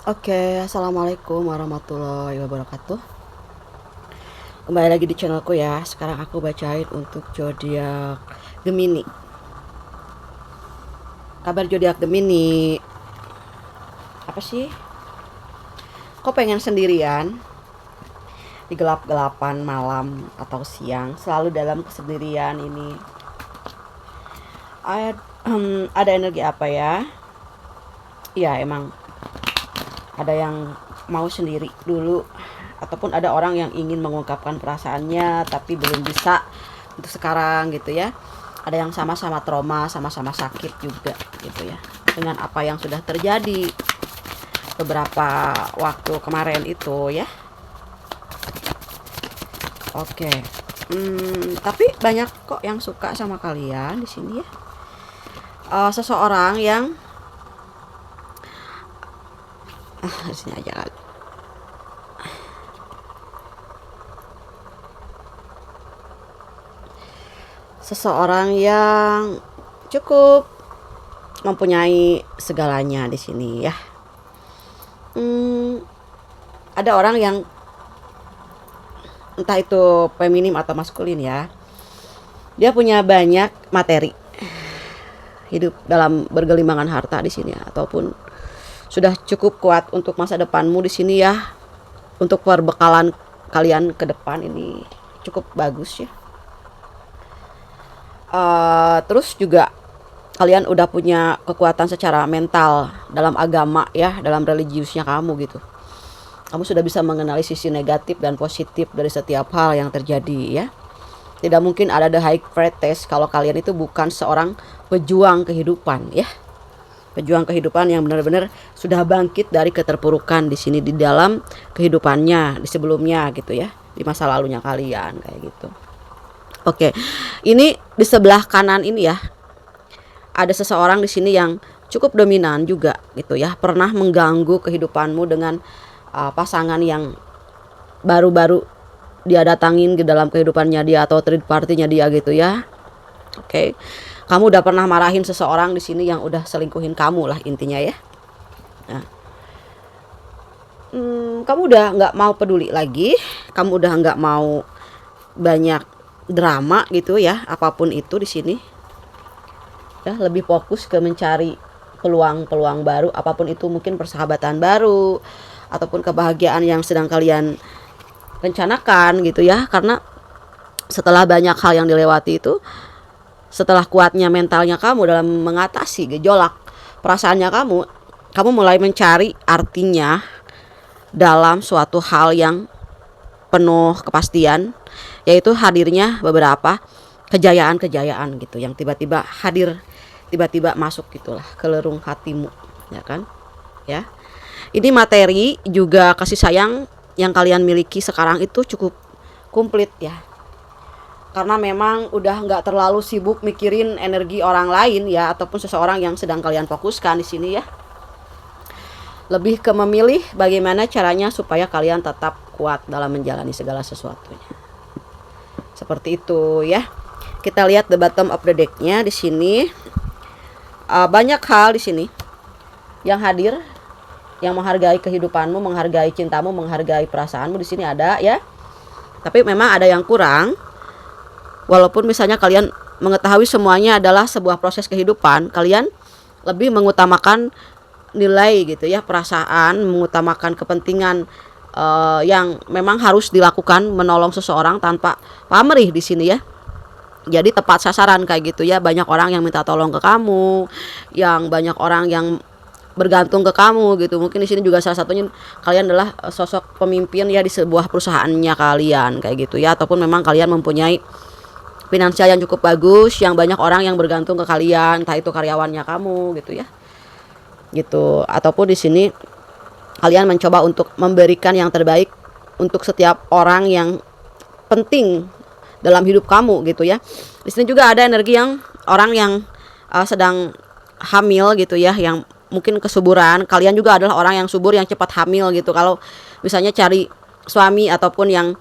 Oke, assalamualaikum warahmatullahi wabarakatuh. Kembali lagi di channelku ya. Sekarang aku bacain untuk zodiak Gemini. Kabar zodiak Gemini. Apa sih? Kok pengen sendirian di gelap-gelapan malam atau siang, selalu dalam kesendirian ini? Ada energi apa ya? Ya, emang ada yang mau sendiri dulu, ataupun ada orang yang ingin mengungkapkan perasaannya tapi belum bisa untuk sekarang gitu ya. Ada yang sama-sama trauma, sama-sama sakit juga gitu ya, dengan apa yang sudah terjadi beberapa waktu kemarin itu ya. Oke. Tapi banyak kok yang suka sama kalian di sini ya. Seseorang yang di sini aja kali. Seseorang yang cukup mempunyai segalanya di sini ya. Ada orang yang entah itu feminim atau maskulin ya. Dia punya banyak materi, hidup dalam bergelimangan harta di sini ya, ataupun sudah cukup kuat untuk masa depanmu di sini ya. Untuk perbekalan kalian ke depan ini cukup bagus ya. Terus juga kalian udah punya kekuatan secara mental dalam agama ya, dalam religiusnya kamu gitu. Kamu sudah bisa mengenali sisi negatif dan positif dari setiap hal yang terjadi ya. Tidak mungkin ada the high priestess kalau kalian itu bukan seorang pejuang kehidupan ya. Pejuang kehidupan yang benar-benar sudah bangkit dari keterpurukan di sini, di dalam kehidupannya di sebelumnya gitu ya, di masa lalunya kalian kayak gitu. Oke, ini di sebelah kanan ini ya, ada seseorang di sini yang cukup dominan juga gitu ya, pernah mengganggu kehidupanmu dengan pasangan yang baru-baru dia datangin ke dalam kehidupannya dia, atau third partinya dia gitu ya. Oke. Kamu udah pernah marahin seseorang di sini yang udah selingkuhin kamu lah intinya ya. Nah, kamu udah nggak mau peduli lagi, kamu udah nggak mau banyak drama gitu ya, apapun itu di sini. Ya, lebih fokus ke mencari peluang-peluang baru, apapun itu, mungkin persahabatan baru ataupun kebahagiaan yang sedang kalian rencanakan gitu ya. Karena setelah banyak hal yang dilewati itu, setelah kuatnya mentalnya kamu dalam mengatasi gejolak perasaannya kamu mulai mencari artinya dalam suatu hal yang penuh kepastian, yaitu hadirnya beberapa kejayaan-kejayaan gitu yang tiba-tiba hadir, tiba-tiba masuk gitulah ke lerung hatimu ya kan ya. Ini materi juga kasih sayang yang kalian miliki sekarang itu cukup komplit ya, karena memang udah nggak terlalu sibuk mikirin energi orang lain ya, ataupun seseorang yang sedang kalian fokuskan di sini ya. Lebih ke memilih bagaimana caranya supaya kalian tetap kuat dalam menjalani segala sesuatunya. Seperti itu ya. Kita lihat the bottom of the deck-nya di sini. Banyak hal di sini yang hadir, yang menghargai kehidupanmu, menghargai cintamu, menghargai perasaanmu di sini ada ya. Tapi memang ada yang kurang. Walaupun misalnya kalian mengetahui semuanya adalah sebuah proses kehidupan, kalian lebih mengutamakan nilai gitu ya, perasaan, mengutamakan kepentingan yang memang harus dilakukan, menolong seseorang tanpa pamrih di sini ya. Jadi tepat sasaran kayak gitu ya. Banyak orang yang minta tolong ke kamu, yang banyak orang yang bergantung ke kamu gitu. Mungkin di sini juga salah satunya kalian adalah sosok pemimpin ya di sebuah perusahaannya kalian kayak gitu ya, ataupun memang kalian mempunyai finansial yang cukup bagus, yang banyak orang yang bergantung ke kalian, entah itu karyawannya kamu gitu ya. Gitu. Ataupun di sini kalian mencoba untuk memberikan yang terbaik untuk setiap orang yang penting dalam hidup kamu gitu ya. Di sini juga ada energi yang orang yang sedang hamil gitu ya, yang mungkin kesuburan. Kalian juga adalah orang yang subur, yang cepat hamil gitu. Kalau misalnya cari suami ataupun yang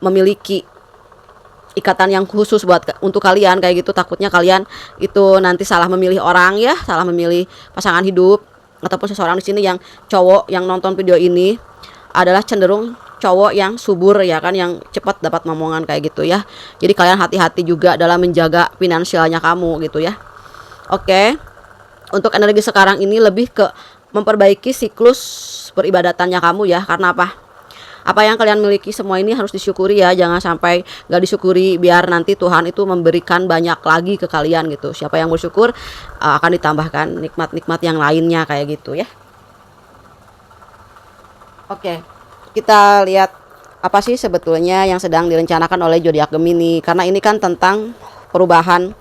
memiliki ikatan yang khusus buat untuk kalian kayak gitu, takutnya kalian itu nanti salah memilih orang ya, salah memilih pasangan hidup. ataupun seseorang di sini yang cowok yang nonton video ini adalah cenderung cowok yang subur ya kan, yang cepat dapat momongan kayak gitu ya. Jadi kalian hati-hati juga dalam menjaga finansialnya kamu gitu ya. Oke. Untuk energi sekarang ini lebih ke memperbaiki siklus peribadatannya kamu ya. Karena apa yang kalian miliki semua ini harus disyukuri ya, jangan sampai gak disyukuri, biar nanti Tuhan itu memberikan banyak lagi ke kalian gitu. Siapa yang bersyukur akan ditambahkan nikmat-nikmat yang lainnya kayak gitu ya. Oke, kita lihat apa sih sebetulnya yang sedang direncanakan oleh zodiak Gemini, karena ini kan tentang perubahan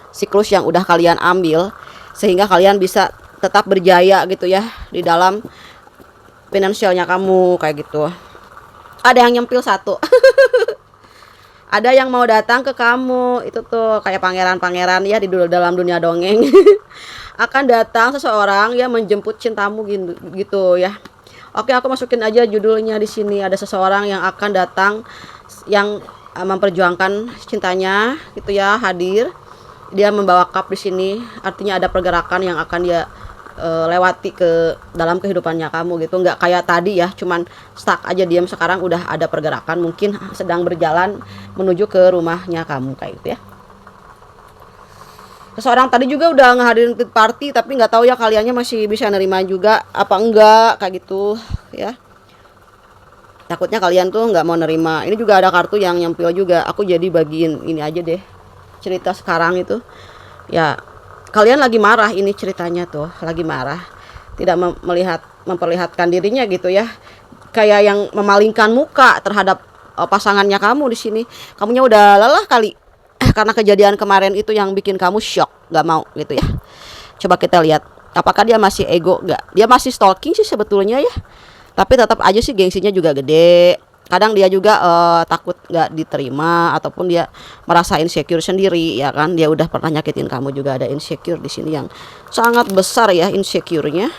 siklus yang udah kalian ambil sehingga kalian bisa tetap berjaya gitu ya di dalam finansialnya kamu kayak gitu. Ada yang nyempil satu. Ada yang mau datang ke kamu, itu tuh kayak pangeran-pangeran ya di dalam dunia dongeng. Akan datang seseorang yang menjemput cintamu gitu ya. Oke, aku masukin aja judulnya di sini. Ada seseorang yang akan datang yang memperjuangkan cintanya gitu ya, hadir. Dia membawa cup di sini, artinya ada pergerakan yang akan dia lewati ke dalam kehidupannya kamu gitu. Nggak kayak tadi ya, cuman stuck aja diam. Sekarang udah ada pergerakan, mungkin sedang berjalan menuju ke rumahnya kamu kayak gitu ya. Seseorang tadi juga udah ngehadirin party, tapi nggak tahu ya kaliannya masih bisa nerima juga apa enggak kayak gitu ya. Takutnya kalian tuh nggak mau nerima. Ini juga ada kartu yang nyempil juga. Aku jadi bagiin ini aja deh, cerita sekarang itu ya. Kalian lagi marah, ini ceritanya tuh lagi marah, tidak memperlihatkan dirinya gitu ya, kayak yang memalingkan muka terhadap pasangannya kamu di sini. Kamunya udah lelah kali karena kejadian kemarin itu yang bikin kamu shock, nggak mau gitu ya. Coba kita lihat apakah dia masih ego nggak. Dia masih stalking sih sebetulnya ya, tapi tetap aja sih gengsinya juga gede. Kadang dia juga takut nggak diterima, ataupun dia merasa insecure sendiri ya kan. Dia udah pernah nyakitin kamu juga, ada insecure di sini yang sangat besar ya insecure-nya.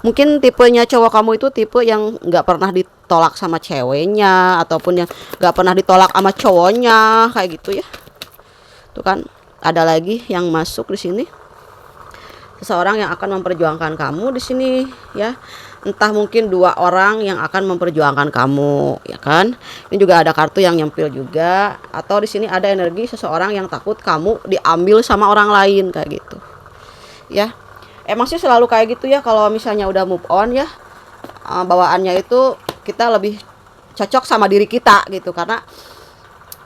Mungkin tipenya cowok kamu itu tipe yang nggak pernah ditolak sama ceweknya, ataupun yang nggak pernah ditolak sama cowoknya kayak gitu ya. Tuh kan ada lagi yang masuk di sini. Seseorang yang akan memperjuangkan kamu di sini ya. Entah mungkin dua orang yang akan memperjuangkan kamu ya kan. Ini juga ada kartu yang nyempil juga, atau di sini ada energi seseorang yang takut kamu diambil sama orang lain kayak gitu ya. Emang sih selalu kayak gitu ya, kalau misalnya udah move on ya, bawaannya itu kita lebih cocok sama diri kita gitu, karena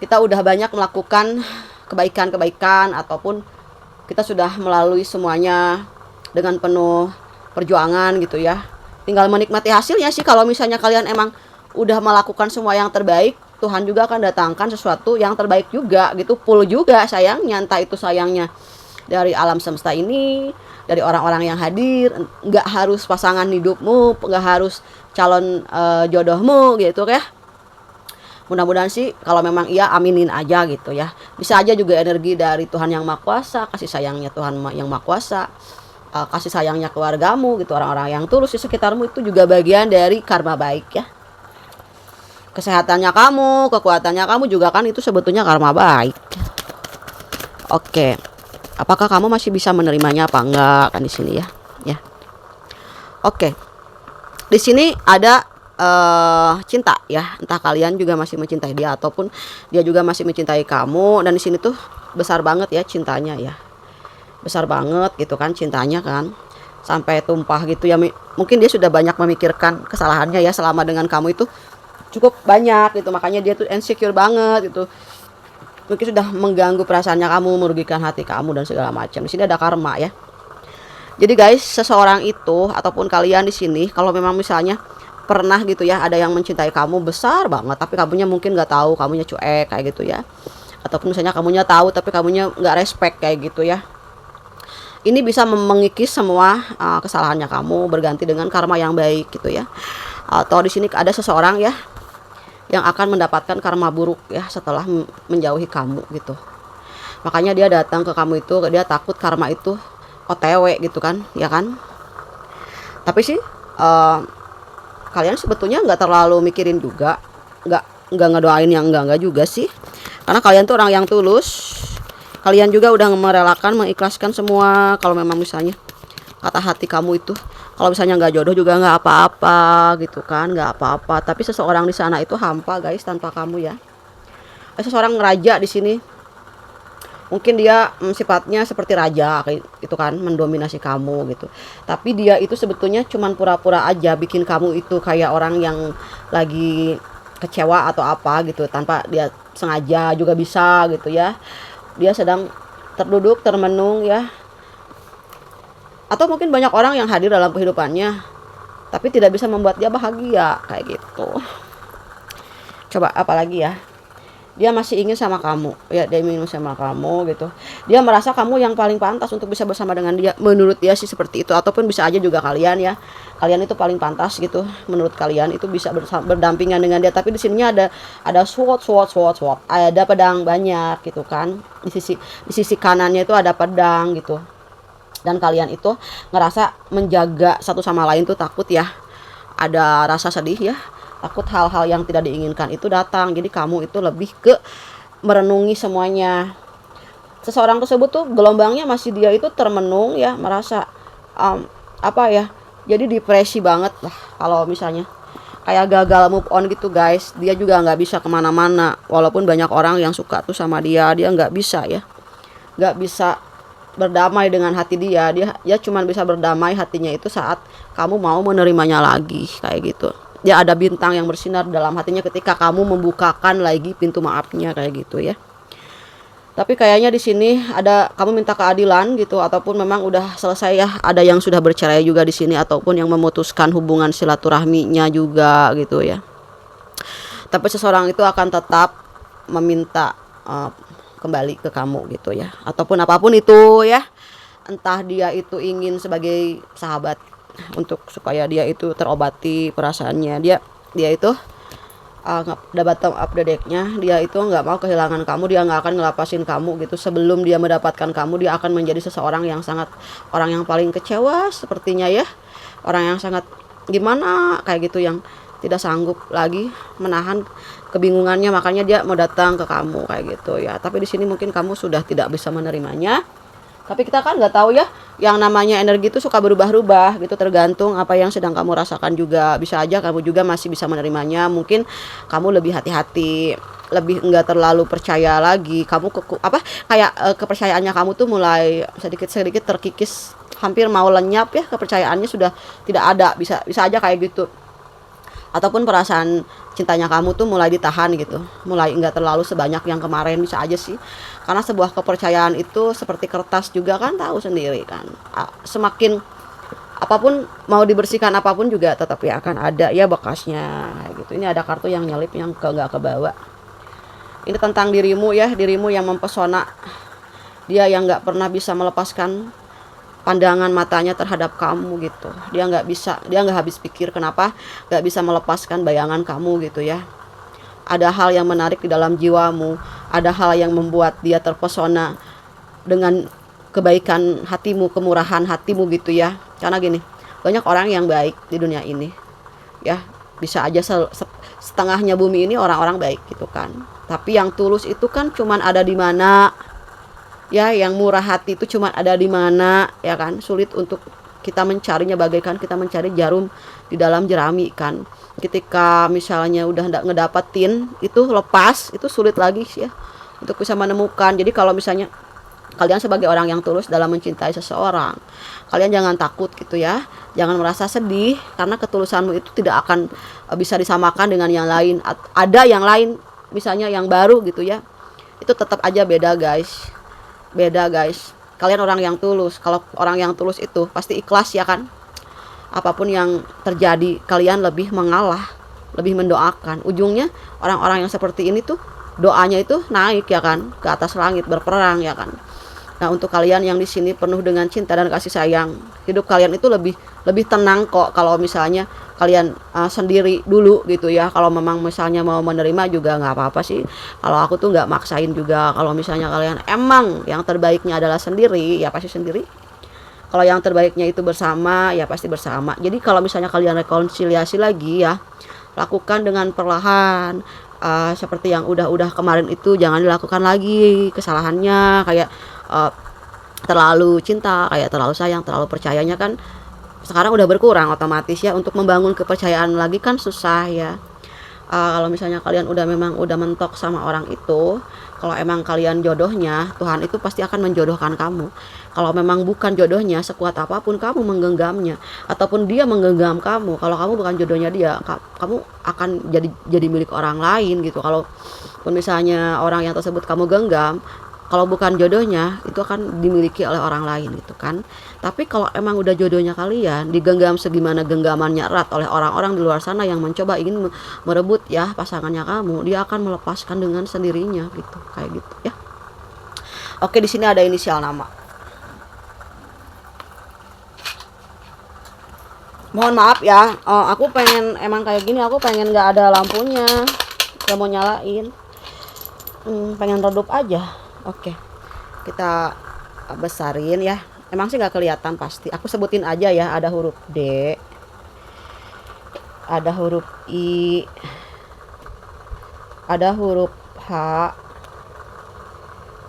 kita udah banyak melakukan kebaikan-kebaikan, ataupun kita sudah melalui semuanya dengan penuh perjuangan gitu ya. Tinggal menikmati hasilnya sih. Kalau misalnya kalian emang udah melakukan semua yang terbaik, Tuhan juga akan datangkan sesuatu yang terbaik juga gitu. Full juga sayangnya, entah itu sayangnya dari alam semesta ini, dari orang-orang yang hadir. Nggak harus pasangan hidupmu, nggak harus calon jodohmu gitu ya. Mudah-mudahan sih kalau memang iya, aminin aja gitu ya. Bisa aja juga energi dari Tuhan Yang Maha Kuasa, kasih sayangnya Tuhan Yang Maha Kuasa, kasih sayangnya keluargamu gitu, orang-orang yang tulus di sekitarmu, itu juga bagian dari karma baik ya. Kesehatannya kamu, kekuatannya kamu juga kan itu sebetulnya karma baik. Oke. Apakah kamu masih bisa menerimanya apa enggak kan di sini ya? Ya. Oke. Di sini ada cinta ya. Entah kalian juga masih mencintai dia, ataupun dia juga masih mencintai kamu, dan di sini tuh besar banget ya cintanya ya. Besar banget gitu kan cintanya kan, sampai tumpah gitu ya. Mungkin dia sudah banyak memikirkan kesalahannya ya selama dengan kamu itu cukup banyak gitu, makanya dia tuh insecure banget gitu. Mungkin sudah mengganggu perasaannya kamu, merugikan hati kamu dan segala macam. Di sini ada karma ya. Jadi guys, seseorang itu ataupun kalian di sini, kalau memang misalnya pernah gitu ya, ada yang mencintai kamu besar banget, tapi kamunya mungkin nggak tahu, kamunya cuek kayak gitu ya, ataupun misalnya kamunya tahu tapi kamunya nggak respect kayak gitu ya. Ini bisa mengikis semua kesalahannya kamu, berganti dengan karma yang baik gitu ya. Atau di sini ada seseorang ya yang akan mendapatkan karma buruk ya setelah menjauhi kamu gitu. Makanya dia datang ke kamu itu, dia takut karma itu OTW gitu kan, ya kan. Tapi sih kalian sebetulnya nggak terlalu mikirin juga, nggak ngedoain yang enggak juga sih, karena kalian tuh orang yang tulus. Kalian juga udah merelakan, mengikhlaskan semua. Kalau memang misalnya kata hati kamu itu. Kalau misalnya nggak jodoh juga nggak apa-apa gitu kan, nggak apa-apa. Tapi seseorang di sana itu hampa guys tanpa kamu ya. Seseorang raja di sini, mungkin dia sifatnya seperti raja kayak itu kan, mendominasi kamu gitu. Tapi dia itu sebetulnya cuman pura-pura aja bikin kamu itu kayak orang yang lagi kecewa atau apa gitu, tanpa dia sengaja juga bisa gitu ya. Dia sedang terduduk termenung ya, atau mungkin banyak orang yang hadir dalam kehidupannya tapi tidak bisa membuat dia bahagia kayak gitu. Coba apalagi ya, dia masih ingin sama kamu ya, dia ingin sama kamu gitu. Dia merasa kamu yang paling pantas untuk bisa bersama dengan dia, menurut dia sih seperti itu. Ataupun bisa aja juga kalian ya, kalian itu paling pantas gitu, menurut kalian itu bisa berdampingan dengan dia. Tapi di sininya ada sword, ada pedang banyak gitu kan. Di sisi kanannya itu ada pedang gitu. Dan kalian itu ngerasa menjaga satu sama lain tuh takut ya, ada rasa sedih ya, takut hal-hal yang tidak diinginkan itu datang. Jadi kamu itu lebih ke merenungi semuanya. Seseorang tersebut tuh gelombangnya masih dia itu termenung ya, merasa apa ya, jadi depresi banget lah kalau misalnya kayak gagal move on gitu guys. Dia juga nggak bisa kemana-mana, walaupun banyak orang yang suka tuh sama dia nggak bisa ya, nggak bisa berdamai dengan hati dia cuma bisa berdamai hatinya itu saat kamu mau menerimanya lagi kayak gitu. Dia ada bintang yang bersinar dalam hatinya ketika kamu membukakan lagi pintu maafnya kayak gitu ya. Tapi kayaknya di sini ada kamu minta keadilan gitu, ataupun memang udah selesai ya, ada yang sudah bercerai juga di sini, ataupun yang memutuskan hubungan silaturahminya juga gitu ya. Tapi seseorang itu akan tetap meminta kembali ke kamu gitu ya, ataupun apapun itu ya. Entah dia itu ingin sebagai sahabat untuk supaya dia itu terobati perasaannya, dia itu udah bottom up the deck-nya, dia itu nggak mau kehilangan kamu, dia nggak akan ngelapasin kamu gitu. Sebelum dia mendapatkan kamu, dia akan menjadi seseorang yang sangat, orang yang paling kecewa sepertinya ya, orang yang sangat gimana kayak gitu, yang tidak sanggup lagi menahan kebingungannya, makanya dia mau datang ke kamu kayak gitu ya. Tapi di sini mungkin kamu sudah tidak bisa menerimanya. Tapi kita kan nggak tahu ya, yang namanya energi itu suka berubah-ubah gitu, tergantung apa yang sedang kamu rasakan juga. Bisa aja kamu juga masih bisa menerimanya, mungkin kamu lebih hati-hati, lebih nggak terlalu percaya lagi. Kamu kayak kepercayaannya kamu tuh mulai sedikit-sedikit terkikis, hampir mau lenyap ya, kepercayaannya sudah tidak ada, bisa aja kayak gitu. Ataupun perasaan cintanya kamu tuh mulai ditahan gitu, mulai nggak terlalu sebanyak yang kemarin, bisa aja sih. Karena sebuah kepercayaan itu seperti kertas juga kan, tahu sendiri kan, semakin apapun mau dibersihkan apapun juga tetap ya akan ada ya bekasnya gitu. Ini ada kartu yang nyelip yang nggak kebawa. Ini tentang dirimu ya, dirimu yang mempesona, dia yang nggak pernah bisa melepaskan pandangan matanya terhadap kamu gitu. Dia nggak habis pikir kenapa nggak bisa melepaskan bayangan kamu gitu ya. Ada hal yang menarik di dalam jiwamu, ada hal yang membuat dia terpesona dengan kebaikan hatimu, kemurahan hatimu gitu ya. Karena gini, banyak orang yang baik di dunia ini ya, bisa aja setengahnya bumi ini orang-orang baik gitu kan. Tapi yang tulus itu kan cuman ada di mana ya, yang murah hati itu cuma ada di mana ya kan. Sulit untuk kita mencarinya, bagaikan kita mencari jarum di dalam jerami kan. Ketika misalnya udah nggak ngedapetin itu, lepas itu sulit lagi ya untuk bisa menemukan. Jadi kalau misalnya kalian sebagai orang yang tulus dalam mencintai seseorang, kalian jangan takut gitu ya, jangan merasa sedih karena ketulusanmu itu tidak akan bisa disamakan dengan yang lain. Ada yang lain misalnya yang baru gitu ya, itu tetap aja beda guys. Kalian orang yang tulus. Kalau orang yang tulus itu pasti ikhlas ya kan. Apapun yang terjadi, kalian lebih mengalah, lebih mendoakan. Ujungnya orang-orang yang seperti ini tuh doanya itu naik ya kan, ke atas langit, berperang ya kan. Nah, untuk kalian yang di sini penuh dengan cinta dan kasih sayang, hidup kalian itu lebih tenang kok kalau misalnya kalian sendiri dulu gitu ya. Kalau memang misalnya mau menerima juga nggak apa-apa sih. Kalau aku tuh nggak maksain juga. Kalau misalnya kalian emang yang terbaiknya adalah sendiri, ya pasti sendiri. Kalau yang terbaiknya itu bersama, ya pasti bersama. Jadi kalau misalnya kalian rekonsiliasi lagi ya, lakukan dengan perlahan. Seperti yang udah kemarin itu jangan dilakukan lagi kesalahannya, kayak terlalu cinta, kayak terlalu sayang, terlalu percayanya kan sekarang udah berkurang otomatis ya. Untuk membangun kepercayaan lagi kan susah ya. Kalau misalnya kalian memang udah mentok sama orang itu, kalau emang kalian jodohnya, Tuhan itu pasti akan menjodohkan kamu. Kalau memang bukan jodohnya, sekuat apapun kamu menggenggamnya ataupun dia menggenggam kamu, kalau kamu bukan jodohnya dia, kamu akan jadi milik orang lain gitu. Kalau pun misalnya orang yang tersebut kamu genggam, kalau bukan jodohnya itu akan dimiliki oleh orang lain gitu kan. Tapi kalau emang udah jodohnya kalian, digenggam segimana genggamannya erat oleh orang-orang di luar sana yang mencoba ingin merebut ya pasangannya kamu, dia akan melepaskan dengan sendirinya gitu, kayak gitu ya. Oke, di sini ada inisial nama. Mohon maaf ya, aku pengen emang kayak gini, aku pengen nggak ada lampunya, nggak mau nyalain, pengen redup aja. Oke, kita besarin ya. Emang sih nggak kelihatan pasti. Aku sebutin aja ya. Ada huruf D, ada huruf I, ada huruf H,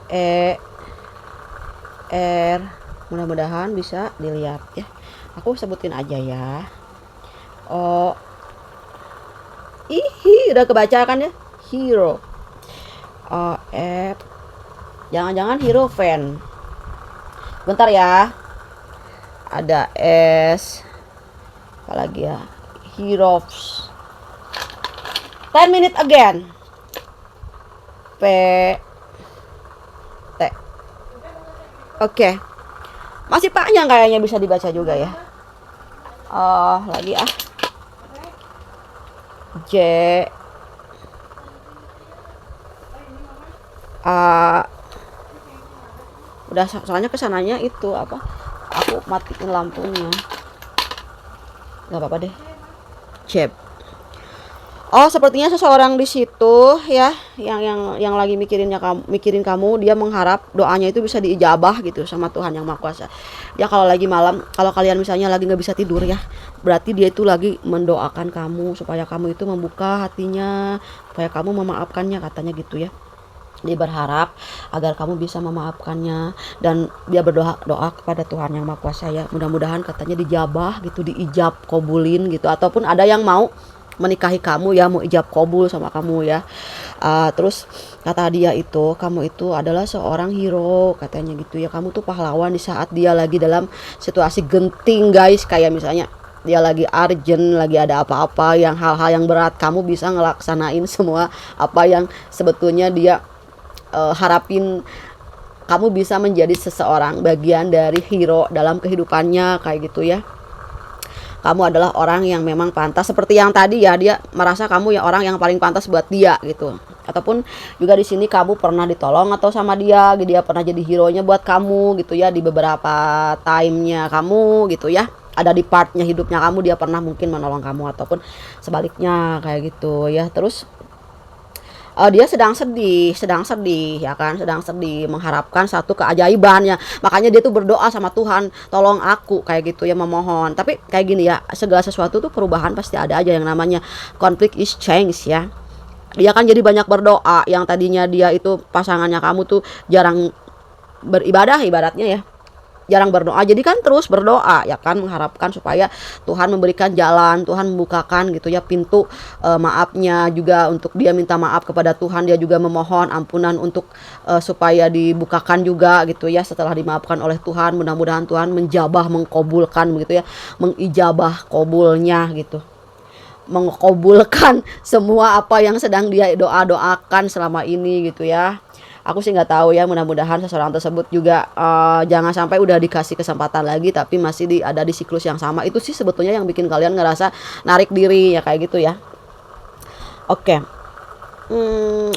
E, R. Mudah-mudahan bisa dilihat ya. Aku sebutin aja ya. O, udah kebaca kan ya? Hero. O, F. Jangan-jangan hero fan. Bentar ya. Ada S. Apalagi ya? Heroes. 10 minutes again. P. T. Oke. Masih panjang kayaknya, bisa dibaca juga ya. Lagi J. A. Udah, soalnya kesananya itu apa, aku matiin lampunya, nggak apa-apa deh. Cep. Sepertinya seseorang di situ ya yang lagi mikirin kamu, dia mengharap doanya itu bisa diijabah gitu sama Tuhan yang Maha Kuasa. Ya kalau lagi malam, kalau kalian misalnya lagi nggak bisa tidur ya, berarti dia itu lagi mendoakan kamu supaya kamu itu membuka hatinya, supaya kamu memaafkannya, katanya gitu ya. Dia berharap agar kamu bisa memaafkannya, dan dia doa kepada Tuhan yang Maha Kuasa ya. Mudah-mudahan katanya dijabah gitu, diijab kobulin gitu, ataupun ada yang mau menikahi kamu ya, mau ijab kobul sama kamu ya. Terus kata dia itu, kamu itu adalah seorang hero katanya gitu ya. Kamu tuh pahlawan di saat dia lagi dalam situasi genting guys, kayak misalnya dia lagi urgent, lagi ada apa-apa yang hal-hal yang berat, kamu bisa ngelaksanain semua apa yang sebetulnya dia harapin. Kamu bisa menjadi seseorang bagian dari hero dalam kehidupannya, kayak gitu ya. Kamu adalah orang yang memang pantas, seperti yang tadi ya, dia merasa kamu ya orang yang paling pantas buat dia gitu. Ataupun juga di sini kamu pernah ditolong atau sama dia pernah jadi hero-nya buat kamu gitu ya, di beberapa time-nya kamu gitu ya. Ada di partnya hidupnya kamu, dia pernah mungkin menolong kamu, ataupun sebaliknya kayak gitu ya. Terus dia sedang sedih ya kan, sedang sedih mengharapkan satu keajaiban ya. Makanya dia tuh berdoa sama Tuhan, tolong aku, kayak gitu ya, memohon. Tapi kayak gini ya, segala sesuatu tuh perubahan pasti ada aja, yang namanya conflict is change ya. Dia kan jadi banyak berdoa, yang tadinya dia itu pasangannya kamu tuh jarang beribadah ibaratnya ya, jarang berdoa, jadi kan terus berdoa ya kan, mengharapkan supaya Tuhan memberikan jalan, Tuhan membukakan gitu ya pintu maafnya juga, untuk dia minta maaf kepada Tuhan, dia juga memohon ampunan untuk supaya dibukakan juga gitu ya. Setelah dimaafkan oleh Tuhan, mudah-mudahan Tuhan menjabah, mengkabulkan begitu ya, mengijabah kabulnya gitu, mengkabulkan semua apa yang sedang dia doakan selama ini gitu ya. Aku sih nggak tahu ya, mudah-mudahan seseorang tersebut juga jangan sampai udah dikasih kesempatan lagi tapi masih ada di siklus yang sama. Itu sih sebetulnya yang bikin kalian ngerasa narik diri ya, kayak gitu ya. Oke.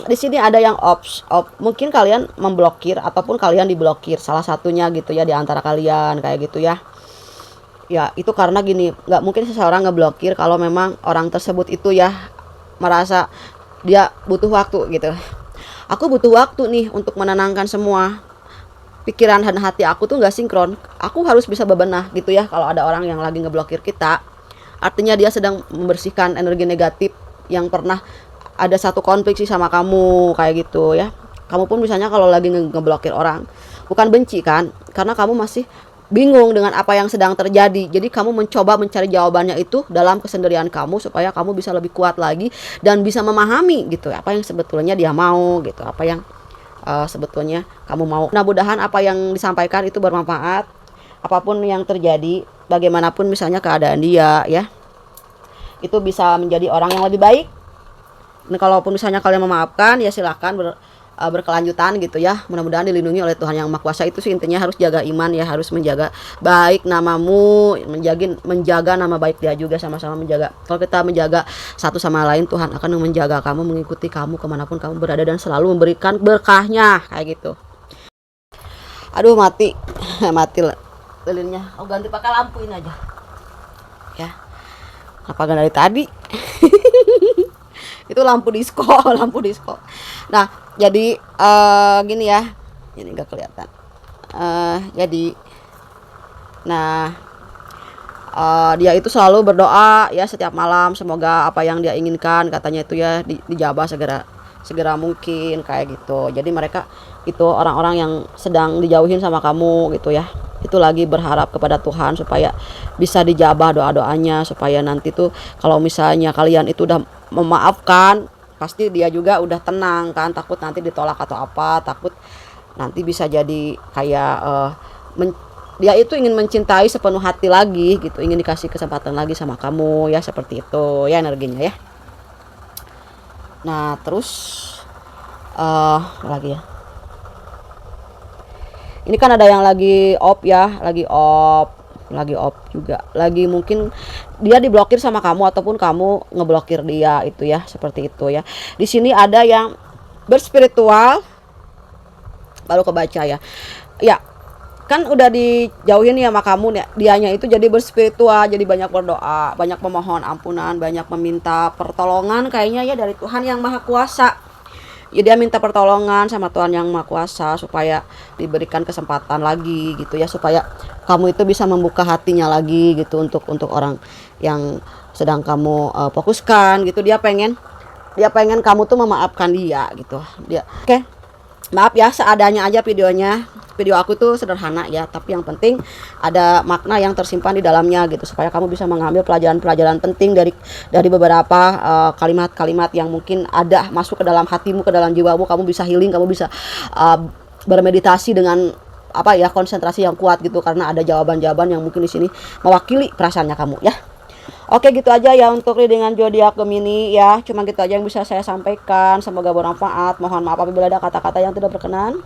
Di sini ada yang mungkin kalian memblokir ataupun kalian diblokir, salah satunya gitu ya, di antara kalian kayak gitu ya. Ya itu karena gini, nggak mungkin seseorang ngeblokir kalau memang orang tersebut itu ya merasa dia butuh waktu gitu. Aku butuh waktu nih untuk menenangkan semua pikiran dan hati aku tuh nggak sinkron. Aku harus bisa bebenah gitu ya. Kalau ada orang yang lagi ngeblokir kita, artinya dia sedang membersihkan energi negatif yang pernah ada satu konflik sih sama kamu, kayak gitu ya. Kamu pun misalnya kalau lagi ngeblokir orang, bukan benci kan, karena kamu masih bingung dengan apa yang sedang terjadi. Jadi kamu mencoba mencari jawabannya itu dalam kesendirian kamu supaya kamu bisa lebih kuat lagi dan bisa memahami gitu apa yang sebetulnya dia mau gitu, apa yang sebetulnya kamu mau. Mudah-mudahan apa yang disampaikan itu bermanfaat. Apapun yang terjadi, bagaimanapun misalnya keadaan dia ya, itu bisa menjadi orang yang lebih baik. Nah, kalaupun misalnya kalian memaafkan ya silahkan berkelanjutan gitu ya. Mudah-mudahan dilindungi oleh Tuhan Yang Maha Kuasa. Itu sih intinya, harus jaga iman ya, harus menjaga baik namamu, menjaga nama baik dia juga, sama-sama menjaga. Kalau kita menjaga satu sama lain, Tuhan akan menjaga kamu, mengikuti kamu kemanapun kamu berada dan selalu memberikan berkahnya kayak gitu. Aduh mati mati lilinnya. Oh, ganti pakai lampu ini aja ya. Apa kan dari tadi itu lampu disco lampu disco. Nah jadi gini ya, ini nggak kelihatan. Jadi nah dia itu selalu berdoa ya setiap malam, semoga apa yang dia inginkan katanya itu ya dijabah segera mungkin kayak gitu. Jadi mereka itu orang-orang yang sedang dijauhin sama kamu gitu ya, itu lagi berharap kepada Tuhan supaya bisa dijabah doa-doanya, supaya nanti tuh kalau misalnya kalian itu udah memaafkan, pasti dia juga udah tenang kan, takut nanti ditolak atau apa, takut nanti bisa jadi kayak dia itu ingin mencintai sepenuh hati lagi gitu, ingin dikasih kesempatan lagi sama kamu ya, seperti itu ya energinya ya. Nah terus lagi ya, ini kan ada yang lagi off ya, lagi off juga, lagi mungkin dia diblokir sama kamu ataupun kamu ngeblokir dia itu ya, seperti itu ya. Di sini ada yang berspiritual, baru kebaca ya. Ya, kan udah dijauhin ya sama kamu, dianya itu jadi berspiritual, jadi banyak berdoa, banyak memohon ampunan, banyak meminta pertolongan kayaknya ya dari Tuhan Yang Maha Kuasa. Ya dia minta pertolongan sama Tuhan Yang Maha Kuasa supaya diberikan kesempatan lagi gitu ya, supaya kamu itu bisa membuka hatinya lagi gitu untuk orang yang sedang kamu fokuskan gitu. Dia pengen kamu tuh memaafkan dia gitu. Dia oke. Maaf ya, seadanya aja videonya. Video aku tuh sederhana ya, tapi yang penting ada makna yang tersimpan di dalamnya gitu, supaya kamu bisa mengambil pelajaran-pelajaran penting dari beberapa kalimat-kalimat yang mungkin ada masuk ke dalam hatimu, ke dalam jiwamu. Kamu bisa healing, kamu bisa bermeditasi dengan apa ya, konsentrasi yang kuat gitu, karena ada jawaban-jawaban yang mungkin di sini mewakili perasaannya kamu ya. Oke, gitu aja ya untuk readingan zodiak Gemini ya. Cuma gitu aja yang bisa saya sampaikan. Semoga bermanfaat. Mohon maaf apabila ada kata-kata yang tidak berkenan.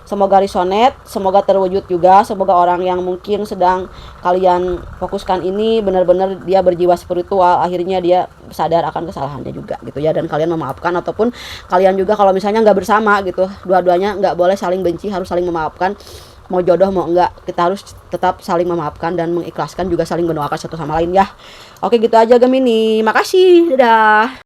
Semoga resonate, semoga terwujud juga. Semoga orang yang mungkin sedang kalian fokuskan ini benar-benar dia berjiwa spiritual, akhirnya dia sadar akan kesalahannya juga gitu ya, dan kalian memaafkan. Ataupun kalian juga kalau misalnya nggak bersama gitu, dua-duanya nggak boleh saling benci, harus saling memaafkan. Mau jodoh mau enggak, kita harus tetap saling memaafkan dan mengikhlaskan, juga saling mendoakan satu sama lain ya. Oke, gitu aja Gemini. Makasih. Dadah.